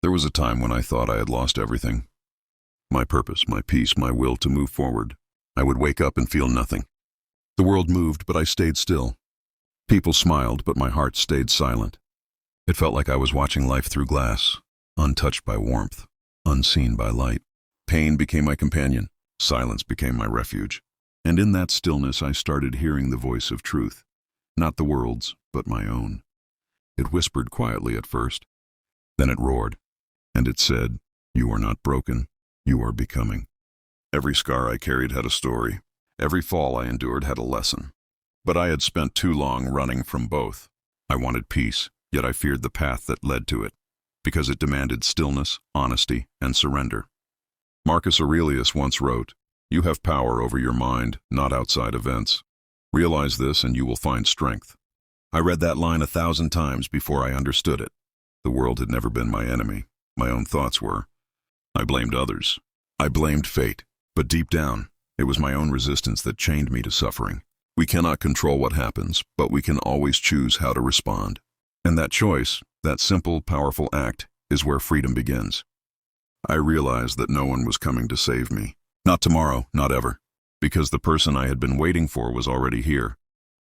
There was a time when I thought I had lost everything. My purpose, my peace, my will to move forward. I would wake up and feel nothing. The world moved, but I stayed still. People smiled, but my heart stayed silent. It felt like I was watching life through glass, untouched by warmth, unseen by light. Pain became my companion. Silence became my refuge. And in that stillness, I started hearing the voice of truth. Not the world's, but my own. It whispered quietly at first. Then it roared, and it said, "You are not broken, you are becoming." Every scar I carried had a story. Every fall I endured had a lesson. But I had spent too long running from both. I wanted peace, yet I feared the path that led to it, because it demanded stillness, honesty, and surrender. Marcus Aurelius once wrote, "You have power over your mind, not outside events. Realize this and you will find strength." I read that line 1,000 times before I understood it. The world had never been my enemy. My own thoughts were. I blamed others. I blamed fate. But deep down, it was my own resistance that chained me to suffering. We cannot control what happens, but we can always choose how to respond. And that choice, that simple, powerful act, is where freedom begins. I realized that no one was coming to save me. Not tomorrow, not ever. Because the person I had been waiting for was already here.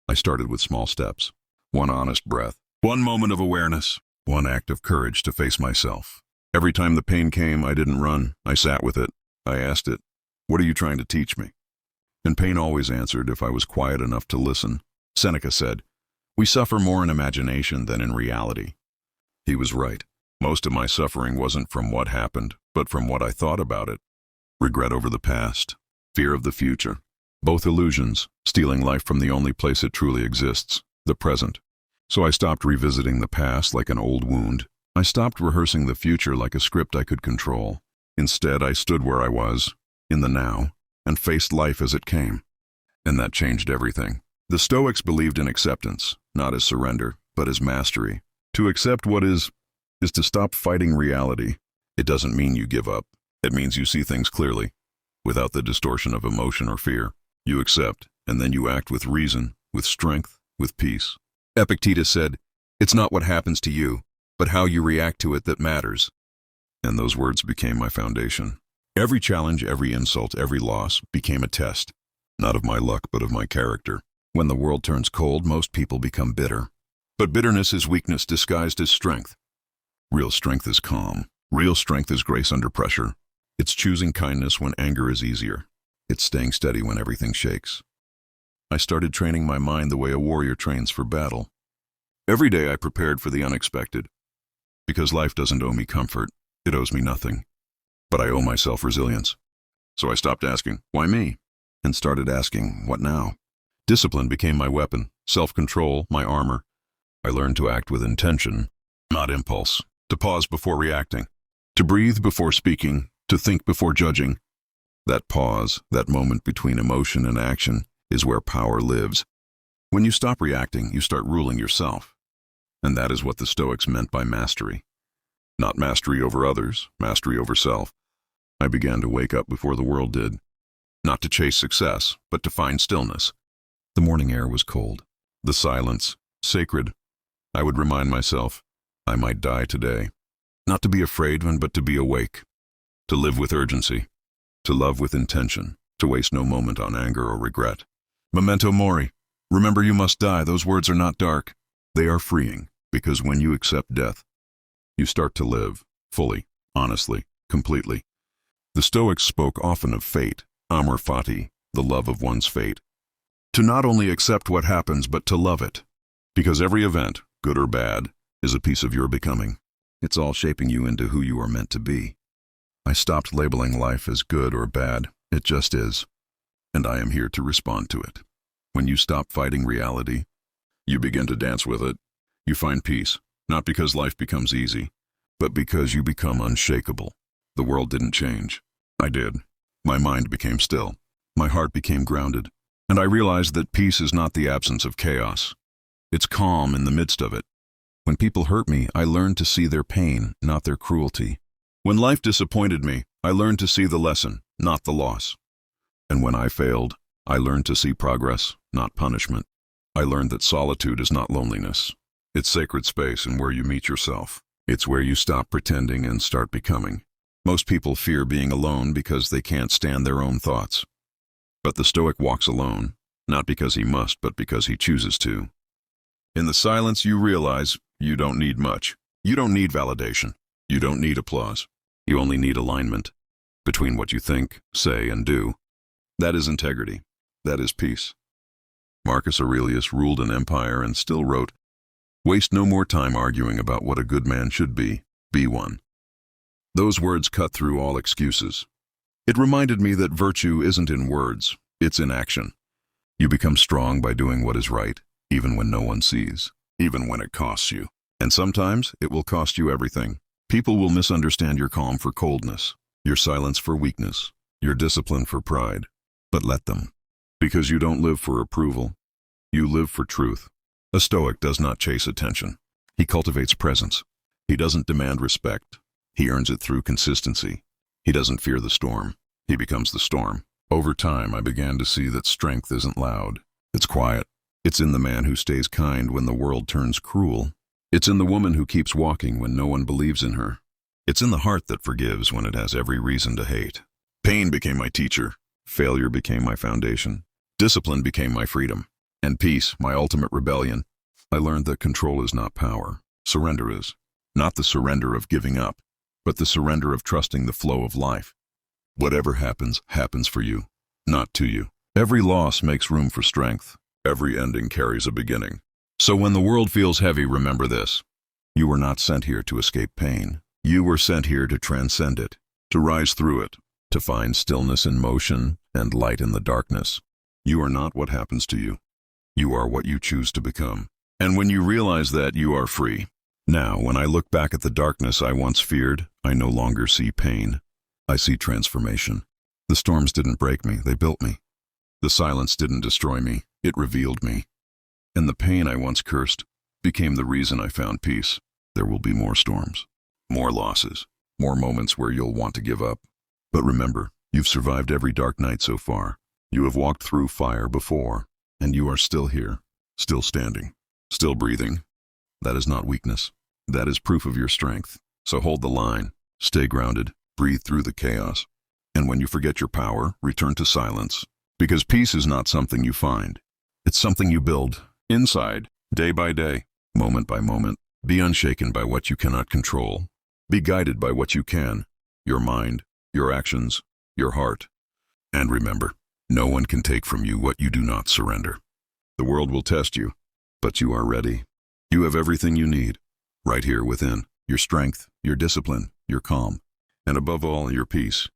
I started with small steps. One honest breath. One moment of awareness. One act of courage to face myself. Every time the pain came, I didn't run. I sat with it. I asked it, "What are you trying to teach me?" And pain always answered if I was quiet enough to listen. Seneca said, "We suffer more in imagination than in reality." He was right. Most of my suffering wasn't from what happened, but from what I thought about it. Regret over the past, fear of the future. Both illusions, stealing life from the only place it truly exists, the present. So I stopped revisiting the past like an old wound. I stopped rehearsing the future like a script I could control. Instead, I stood where I was, in the now, and faced life as it came. And that changed everything. The Stoics believed in acceptance, not as surrender, but as mastery. To accept what is to stop fighting reality. It doesn't mean you give up. It means you see things clearly, without the distortion of emotion or fear. You accept, and then you act with reason, with strength, with peace. Epictetus said, "It's not what happens to you, but how you react to it that matters." And those words became my foundation. Every challenge, every insult, every loss became a test, not of my luck, but of my character. When the world turns cold, most people become bitter. But bitterness is weakness disguised as strength. Real strength is calm. Real strength is grace under pressure. It's choosing kindness when anger is easier. It's staying steady when everything shakes. I started training my mind the way a warrior trains for battle. Every day I prepared for the unexpected. Because life doesn't owe me comfort, it owes me nothing. But I owe myself resilience. So I stopped asking, "Why me?" and started asking, "What now?" Discipline became my weapon, self-control, my armor. I learned to act with intention, not impulse, to pause before reacting, to breathe before speaking, to think before judging. That pause, that moment between emotion and action, is where power lives. When you stop reacting, you start ruling yourself. And that is what the Stoics meant by mastery. Not mastery over others, mastery over self. I began to wake up before the world did. Not to chase success, but to find stillness. The morning air was cold. The silence, sacred. I would remind myself, I might die today. Not to be afraid, but to be awake. To live with urgency. To love with intention. To waste no moment on anger or regret. Memento mori. Remember you must die. Those words are not dark. They are freeing, because when you accept death, you start to live, fully, honestly, completely. The Stoics spoke often of fate, amor fati, the love of one's fate. To not only accept what happens, but to love it. Because every event, good or bad, is a piece of your becoming. It's all shaping you into who you are meant to be. I stopped labeling life as good or bad. It just is. And I am here to respond to it. When you stop fighting reality, you begin to dance with it. You find peace, not because life becomes easy, but because you become unshakable. The world didn't change. I did. My mind became still. My heart became grounded. And I realized that peace is not the absence of chaos. It's calm in the midst of it. When people hurt me, I learned to see their pain, not their cruelty. When life disappointed me, I learned to see the lesson, not the loss. And when I failed, I learned to see progress, not punishment. I learned that solitude is not loneliness. It's sacred space and where you meet yourself. It's where you stop pretending and start becoming. Most people fear being alone because they can't stand their own thoughts. But the Stoic walks alone, not because he must, but because he chooses to. In the silence, you realize you don't need much. You don't need validation. You don't need applause. You only need alignment between what you think, say, and do. That is integrity. That is peace. Marcus Aurelius ruled an empire and still wrote, "Waste no more time arguing about what a good man should be one." Those words cut through all excuses. It reminded me that virtue isn't in words, it's in action. You become strong by doing what is right, even when no one sees, even when it costs you. And sometimes it will cost you everything. People will misunderstand your calm for coldness, your silence for weakness, your discipline for pride. But let them. Because you don't live for approval. You live for truth. A Stoic does not chase attention. He cultivates presence. He doesn't demand respect. He earns it through consistency. He doesn't fear the storm. He becomes the storm. Over time, I began to see that strength isn't loud. It's quiet. It's in the man who stays kind when the world turns cruel. It's in the woman who keeps walking when no one believes in her. It's in the heart that forgives when it has every reason to hate. Pain became my teacher. Failure became my foundation. Discipline became my freedom. And peace, my ultimate rebellion. I learned that control is not power. Surrender is. Not the surrender of giving up, but the surrender of trusting the flow of life. Whatever happens, happens for you, not to you. Every loss makes room for strength. Every ending carries a beginning. So when the world feels heavy, remember this. You were not sent here to escape pain. You were sent here to transcend it, to rise through it, to find stillness in motion and light in the darkness. You are not what happens to you. You are what you choose to become. And when you realize that, you are free. Now, when I look back at the darkness I once feared, I no longer see pain. I see transformation. The storms didn't break me, they built me. The silence didn't destroy me, it revealed me. And the pain I once cursed became the reason I found peace. There will be more storms, more losses, more moments where you'll want to give up. But remember, you've survived every dark night so far. You have walked through fire before, and you are still here, still standing, still breathing. That is not weakness. That is proof of your strength. So hold the line, stay grounded, breathe through the chaos. And when you forget your power, return to silence. Because peace is not something you find. It's something you build, inside, day by day, moment by moment. Be unshaken by what you cannot control. Be guided by what you can, your mind, your actions, your heart. And remember, no one can take from you what you do not surrender. The world will test you, but you are ready. You have everything you need, right here within. Your strength, your discipline, your calm, and above all, your peace.